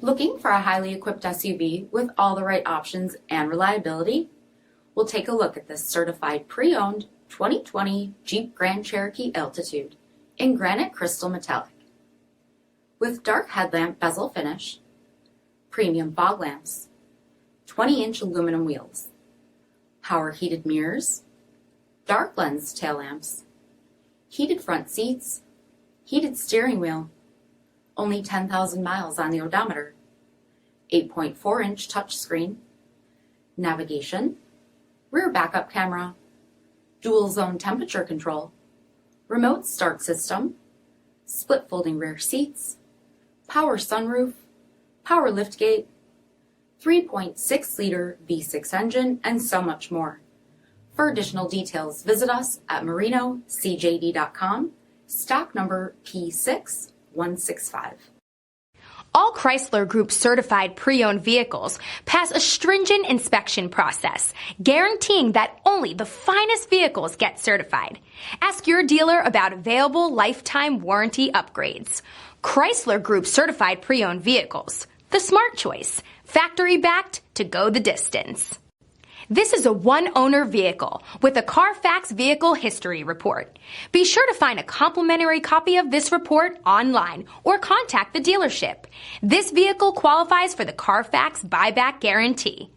Looking for a highly equipped SUV with all the right options and reliability? We'll take a look at this certified pre-owned 2020 Jeep Grand Cherokee Altitude in granite crystal metallic. With dark headlamp bezel finish, premium fog lamps, 20-inch aluminum wheels, power heated mirrors, dark lens tail lamps, heated front seats, heated steering wheel, only 10,000 miles on the odometer, 8.4-inch touchscreen, navigation, rear backup camera, dual zone temperature control, remote start system, split folding rear seats, power sunroof, power liftgate, 3.6-liter V6 engine, and so much more. For additional details, visit us at marinocjd.com, stock number P6165. All Chrysler Group certified pre-owned vehicles pass a stringent inspection process, guaranteeing that only the finest vehicles get certified. Ask your dealer about available lifetime warranty upgrades. Chrysler Group certified pre-owned vehicles, the smart choice, factory backed to go the distance. This is a one-owner vehicle with a CARFAX vehicle history report. Be sure to find a complimentary copy of this report online or contact the dealership. This vehicle qualifies for the CARFAX buyback guarantee.